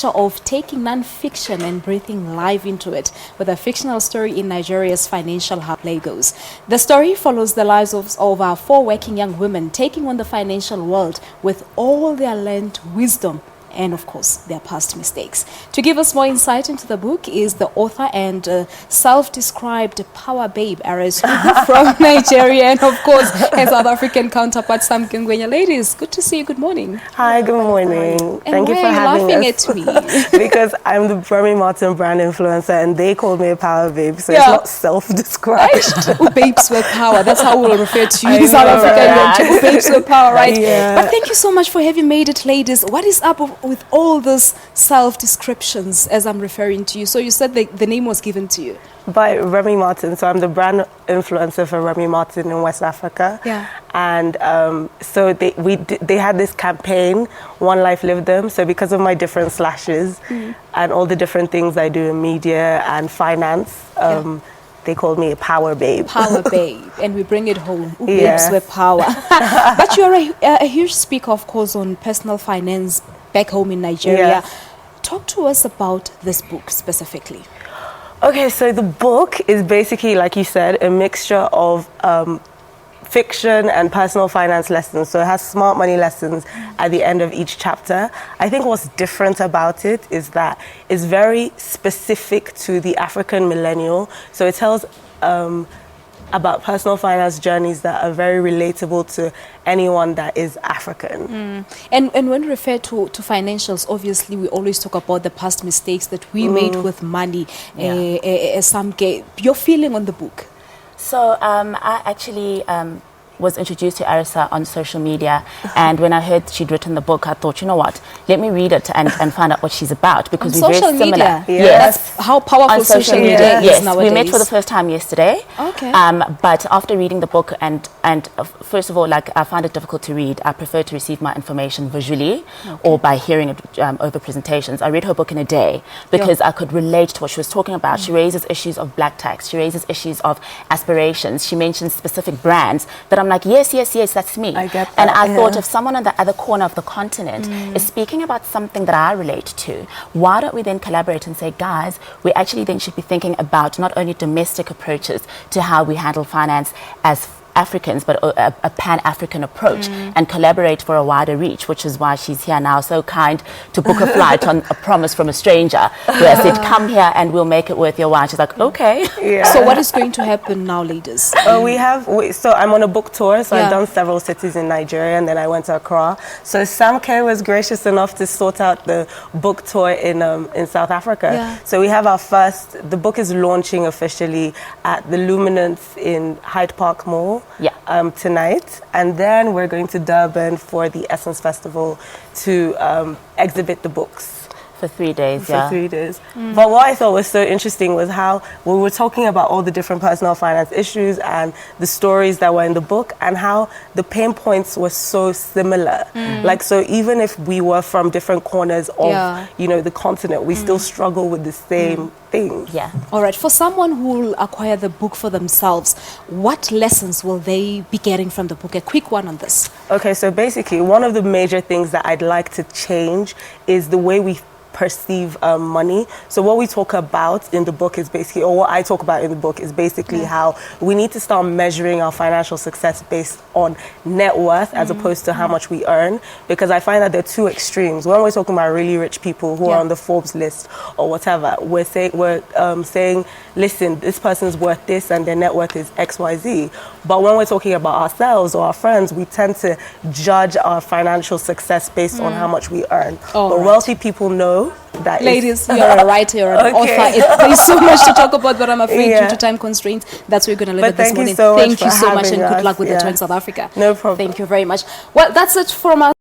mixture of taking non-fiction and breathing life into it with a fictional story in Nigeria's financial hub, Lagos. The story follows the lives of our 4 working young women taking on the financial world with all their learned wisdom and, of course, their past mistakes. To give us more insight into the book is the author and self-described power babe, Arese Ugwu from Nigeria, and, of course, her South African counterpart, Samke Ngwenya. Ladies, good to see you. Good morning. Hi, good morning. Thank you for having us. Why are you laughing at me? Because I'm the Remy Martin brand influencer, and they called me a power babe, so it's not self-described. Babes with power. That's how we'll refer to you in South Africa. Right? Babes with power, right? Yeah. But thank you so much for having made it, ladies. What is up with all those self-descriptions as I'm referring to you? So you said the name was given to you by Remy Martin. So I'm the brand influencer for Remy Martin in West Africa. Yeah. And so they had this campaign, One Life Live Them. So because of my different slashes and all the different things I do in media and finance, they called me a power babe. Power babe. And we bring it home. Babes with power. But you're a huge speaker, of course, on personal finance back home in Nigeria. Yes. Talk to us about this book specifically. Okay, so the book is basically, like you said, a mixture of fiction and personal finance lessons. So it has smart money lessons at the end of each chapter. I think what's different about it is that it's very specific to the African millennial. So it tells about personal finance journeys that are very relatable to anyone that is African. And when we refer to financials, obviously we always talk about the past mistakes that we made with money. Samke, your feeling on the book? So I actually was introduced to Arese on social media, and when I heard she'd written the book, I thought, you know what, let me read it and find out what she's about, because we're very similar. Media. Yes. That's how powerful on social media is nowadays. We met for the first time yesterday. Okay. But after reading the book, and first of all, like, I find it difficult to read. I prefer to receive my information visually or by hearing it over presentations. I read her book in a day because I could relate to what she was talking about. She raises issues of black tax. She raises issues of aspirations. She mentions specific brands that I'm like, yes, that's me. I get that. And I thought, if someone on the other corner of the continent is speaking about something that I relate to, why don't we then collaborate and say, guys, we actually then should be thinking about not only domestic approaches to how we handle finance as Africans, but a pan-African approach, and collaborate for a wider reach, which is why she's here now, so kind to book a flight on a promise from a stranger, where I said, come here and we'll make it worth your while. She's like, okay. So what is going to happen now, ladies? So I'm on a book tour, so I've done several cities in Nigeria, and then I went to Accra. So Samke was gracious enough to sort out the book tour in South Africa. So we have the book is launching officially at the Luminance in Hyde Park Mall tonight, and then we're going to Durban for the Essence Festival to exhibit the books. For 3 days, For 3 days. But what I thought was so interesting was how we were talking about all the different personal finance issues and the stories that were in the book, and how the pain points were so similar. Like, so even if we were from different corners of, the continent, we still struggle with the same things. All right. For someone who will acquire the book for themselves, what lessons will they be getting from the book? A quick one on this. Okay, so basically, one of the major things that I'd like to change is the way we perceive money. So what we talk about in the book is basically, or what I talk about in the book is basically how we need to start measuring our financial success based on net worth as opposed to how much we earn, because I find that there are two extremes. When we're talking about really rich people who are on the Forbes list or whatever, we're saying, listen, this person's worth this and their net worth is XYZ. But when we're talking about ourselves or our friends, we tend to judge our financial success based on how much we earn. But wealthy people know that. Ladies, you're a writer, you're an author. There's so much to talk about, but I'm afraid due to time constraints, that's where we're going to leave it this morning. Thank you so much and good luck with the tour in South Africa. No problem. Thank you very much. Well, that's it from us.